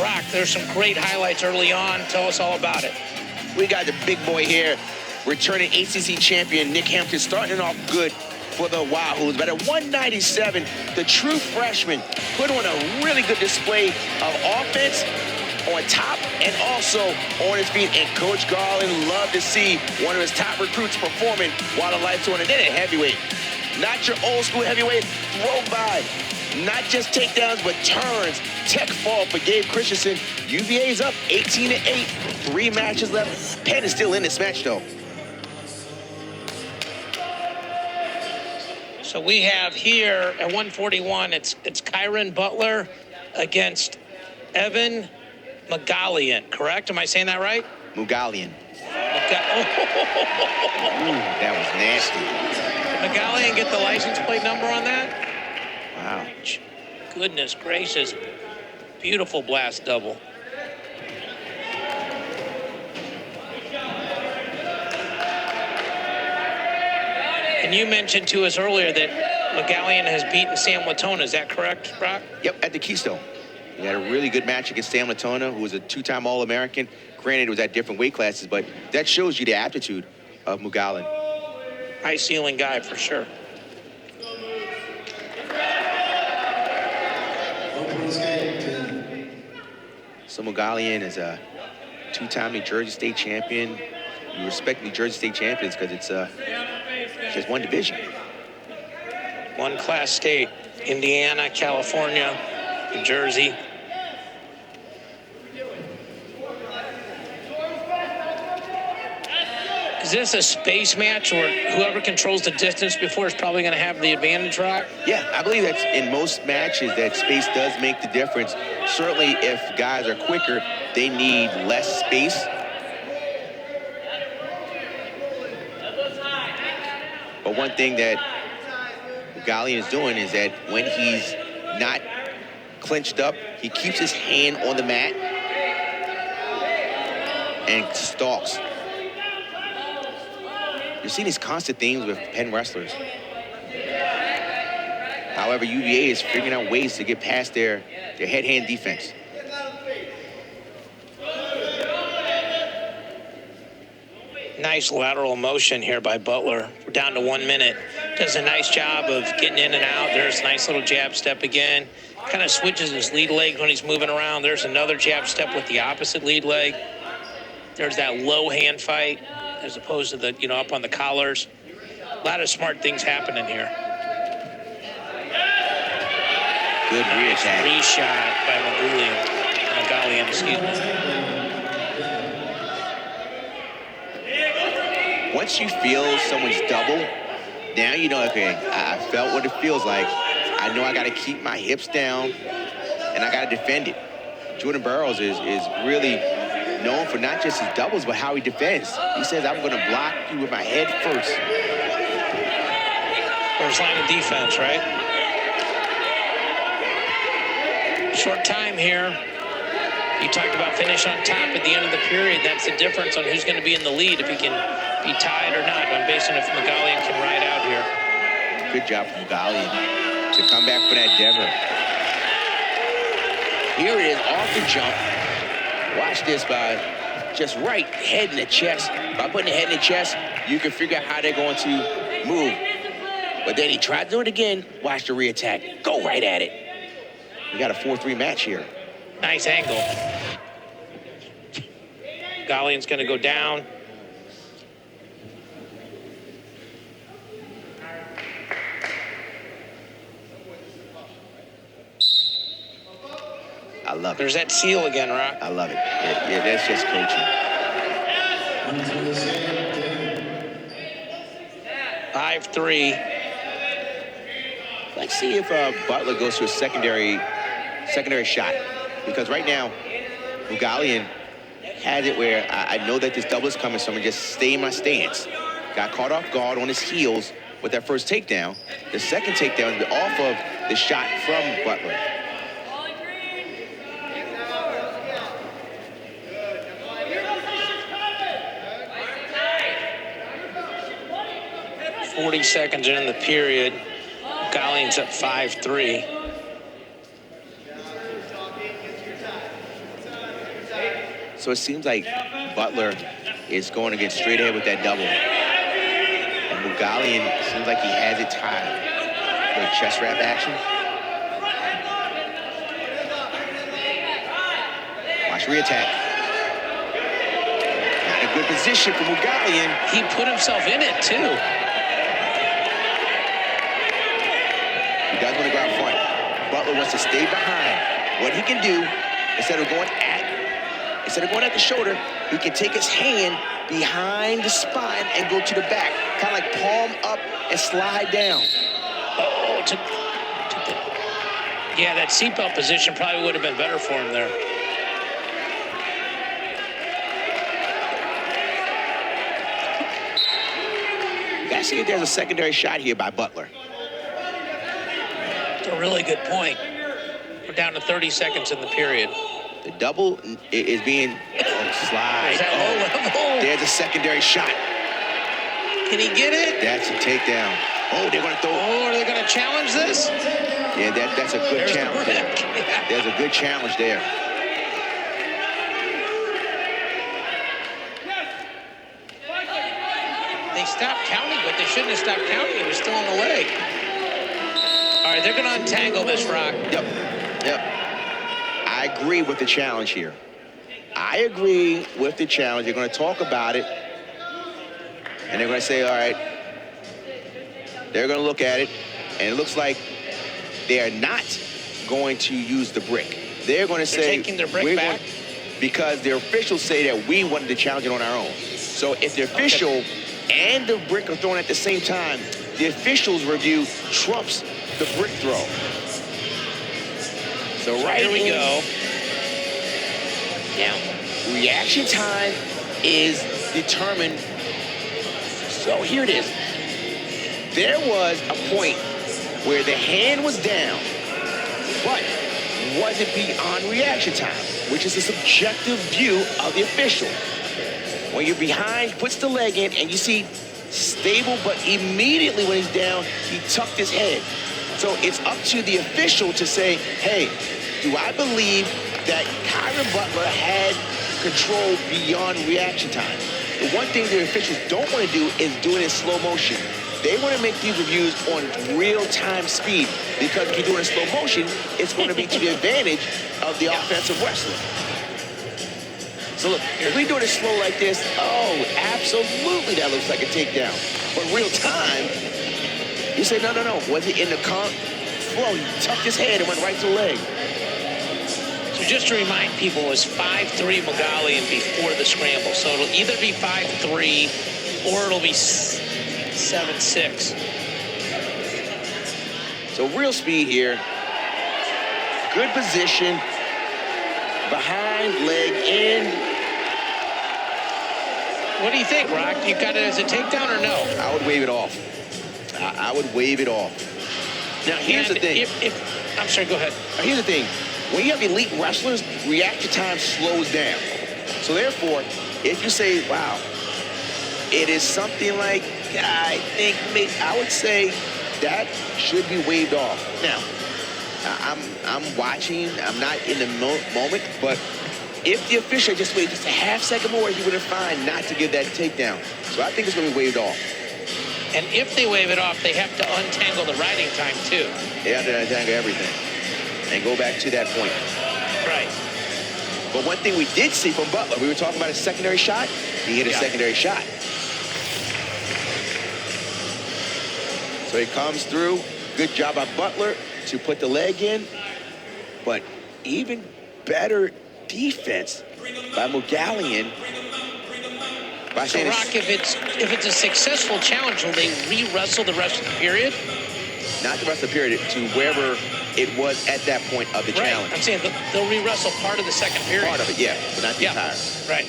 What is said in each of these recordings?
Rock, there's some great highlights early on. Tell us all about it. We got the big boy here, returning ACC champion Nick Hampton, starting off good for the Wahoos. But at 197, the true freshman put on a really good display of offense on top and also on his feet. And Coach Garland loved to see one of his top recruits performing while the lights on. And then at heavyweight, not your old school heavyweight, throw by. Not just takedowns, but turns. Tech fall for Gabe Christensen. UVA's up 18-8. 3 matches left. Penn is still in this match, though. So we have here at 141, it's Kyren Butler against Evan Mougalion, correct? Am I saying that right? Mougalion. Ooh, that was nasty. Did Mougalion get the license plate number on that? Wow. Goodness gracious. Beautiful blast double. And you mentioned to us earlier that Mougalion has beaten Sam Latona. Is that correct, Brock? Yep, at the Keystone. He had a really good match against Sam Latona, who was a 2-time All-American. Granted, it was at different weight classes, but that shows you the aptitude of Mougalion. High ceiling guy for sure. So Mougalion is a 2-time New Jersey State champion. You respect New Jersey State champions because it's just one division. One class state, Indiana, California, New Jersey. Is this a space match or whoever controls the distance before is probably going to have the advantage, Rock? Yeah, I believe that's in most matches that space does make the difference. Certainly if guys are quicker, they need less space. But one thing that Mougalion is doing is that when he's not clinched up, he keeps his hand on the mat and stalks. You're seeing these constant themes with Penn wrestlers. However, UVA is figuring out ways to get past their head-hand defense. Nice lateral motion here by Butler. We're down to 1 minute. Does a nice job of getting in and out. There's a nice little jab step again. Kind of switches his lead leg when he's moving around. There's another jab step with the opposite lead leg. There's that low hand fight as opposed to the, up on the collars. A lot of smart things happening here. Good rear attack. Re-shot by Mougalion, excuse me. Once you feel someone's double, now you know, okay, I felt what it feels like. I know I got to keep my hips down, and I got to defend it. Jordan Burroughs is really known for not just his doubles, but how he defends. He says, I'm going to block you with my head first. First line of defense, right? Short time here. You talked about finish on top at the end of the period. That's the difference on who's going to be in the lead, if he can be tied or not. I'm basing if Mougalion can ride out here. Good job from Mougalion to come back for that endeavor. Here it is, off the jump. Watch this by just right head in the chest. By putting the head in the chest, you can figure out how they're going to move. But then he tried to do it again. Watch the re-attack. Go right at it. We got a 4-3 match here. Nice angle. Mougalian's going to go down. I love it. There's that seal again, Rock. I love it. Yeah, that's just coaching. 5-3. Let's see if Butler goes to a secondary shot. Because right now, Mougalion has it where I know that this double is coming, so I'm going to just stay in my stance. Got caught off guard on his heels with that first takedown. The second takedown is off of the shot from Butler. .40 seconds in the period. Mougalion's up 5-3. So it seems like Butler is going to get straight ahead with that double. And Mougalion seems like he has it tied. Little chest wrap action. Watch reattack. Not in a good position for Mougalion. He put himself in it, too. He does want to go out front. Butler wants to stay behind. What he can do, instead of going at the shoulder, he can take his hand behind the spine and go to the back. Kind of like palm up and slide down. Oh, yeah, that seatbelt position probably would have been better for him there. You gotta see if there's a secondary shot here by Butler. That's a really good point. We're down to 30 seconds in the period. The double is being slide. Is that low level? There's a secondary shot. Can he get it? That's a takedown. Oh, they're gonna throw. Oh, are they gonna challenge this? Yeah, that's a good challenge there. Yeah. There's a good challenge there. They stopped counting, but they shouldn't have stopped counting. It was still on the leg. All right, they're gonna untangle this, Rock. Yep. I agree with the challenge here. I agree with the challenge. They're going to talk about it. And they're going to say, all right, they're going to look at it. And it looks like they are not going to use the brick. They're going to say, taking their brick back? Because their officials say that we wanted to challenge it on our own. So if the official and the brick are thrown at the same time, the officials' review trumps the brick throw. So right here we go. Now, reaction time is determined. So here it is. There was a point where the hand was down, but wasn't beyond reaction time, which is a subjective view of the official. When you're behind, puts the leg in, and you see stable, but immediately when he's down, he tucked his head. So it's up to the official to say, hey, do I believe that Kyren Butler had control beyond reaction time? The one thing the officials don't want to do is do it in slow motion. They want to make these reviews on real-time speed, because if you do it in slow motion, it's going to be to the advantage of the offensive wrestler. So look, if we do it slow like this, oh, absolutely that looks like a takedown. But real time, you say, no. Was it in the flow? He tucked his head and went right to the leg. So just to remind people, it was 5-3 Mougalion before the scramble. So it'll either be 5-3 or it'll be 7-6. So real speed here. Good position. Behind, leg in. What do you think, Rock? You got it as a takedown or no? I would wave it off. I would wave it off. Now, here's the thing. I'm sorry, go ahead. Here's the thing. When you have elite wrestlers, reaction time slows down. So therefore, if you say, wow, it is something like, I think, I would say that should be waved off. Now, I'm watching. I'm not in the moment, but if the official just waited just a half second more, he would have fine not to give that takedown. So I think it's going to be waved off. And if they wave it off, they have to untangle the riding time, too. They have to untangle everything and go back to that point. Right. But one thing we did see from Butler, we were talking about a secondary shot. He hit a secondary shot. So he comes through. Good job by Butler to put the leg in. But even better defense by Mougalion. So, Rock, if it's a successful challenge, will they re-wrestle the rest of the period? Not the rest of the period, to wherever it was at that point of the challenge. I'm saying they'll re-wrestle part of the second period. Part of it, yeah, but not the entire. Right.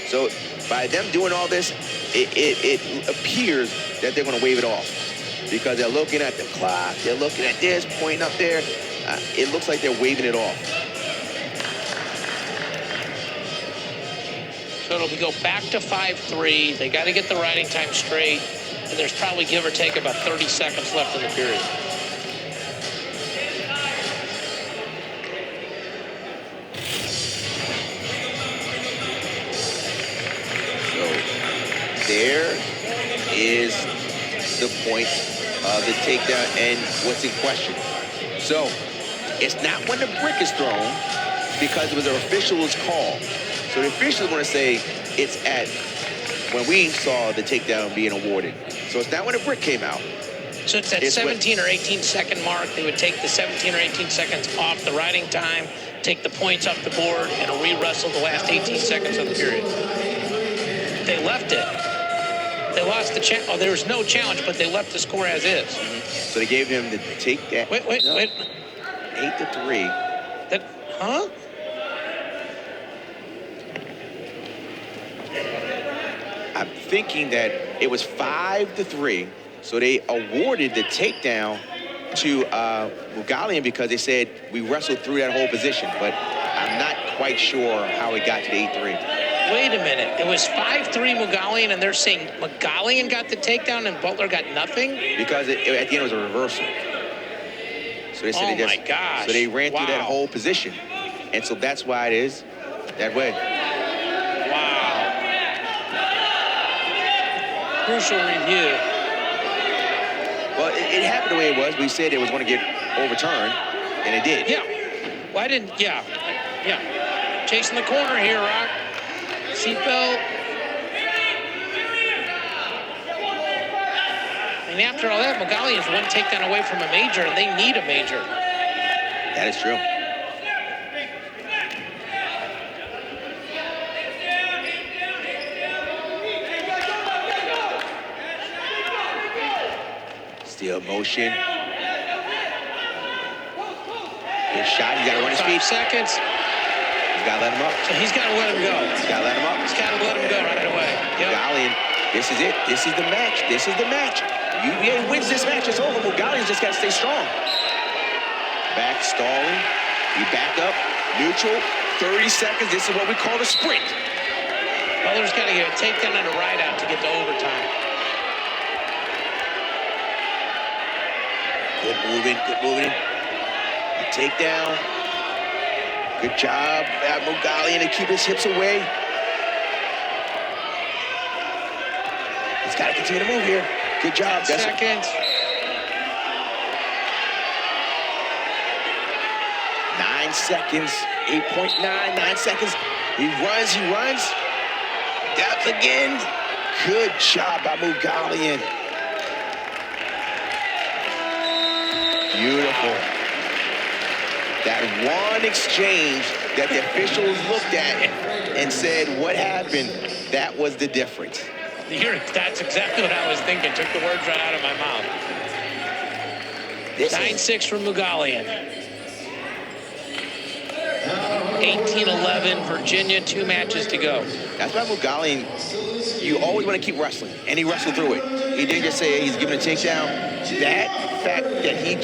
So by them doing all this, it appears that they're going to wave it off, because they're looking at the clock, they're looking at this, pointing up there. It looks like they're waving it off. So it'll go back to 5-3. They got to get the riding time straight. And there's probably, give or take, about 30 seconds left in the period. the point of the takedown and what's in question. So it's not when the brick is thrown because it was an official's call. So the officials want to say it's at when we saw the takedown being awarded. So it's not when the brick came out. So it's at 17 or 18 second mark. They would take the 17 or 18 seconds off the riding time, take the points off the board, and re-wrestle the last 18 seconds of the period. They left it. They lost the challenge. Oh, there was no challenge, but they left the score as is. So they gave him the takedown. Wait. 8-3. That, huh? I'm thinking that it was 5-3. So they awarded the takedown to Mougalion because they said we wrestled through that whole position. But I'm not quite sure how it got to the 8-3. Wait a minute. It was 5-3 Mougalion, and they're saying Mougalion got the takedown and Butler got nothing? Because at the end it was a reversal. So they said my gosh. So they ran through that whole position. And so that's why it is that way. Wow. Crucial review. Well, it happened the way it was. We said it was going to get overturned, and it did. Yeah. Why didn't, yeah. Chasing the corner here, Rock. Seatbelt. And after all that, Mougalion is one takedown away from a major, and they need a major. That is true. Still motion. Good shot. He's got to run his feet. 5 seconds. He's got to let him up. So he's got to let him go. He's got to let him up. He's got to let him go right away. Mougalion, this is it. This is the match. This is the match. UVA wins this match. It's over. Mougalion just got to stay strong. Back stalling. He back up. Neutral. 30 seconds. This is what we call a sprint. Butler's got to get a takedown and a ride out to get to overtime. Good moving. Good moving. A takedown. Good job at Mougalion to keep his hips away. He's got to continue to move here. Good job. 10 seconds. 9 seconds. 8.9. 9 seconds. He runs. Depth again. Good job by Mougalion. Beautiful. That one exchange that the officials looked at and said, what happened? That was the difference. That's exactly what I was thinking. Took the words right out of my mouth. 9-6 from Mougalion. 18-11, Virginia, 2 matches to go. That's why Mougalion, you always want to keep wrestling, and he wrestled through it. He didn't just say he's giving a takedown. That fact that he just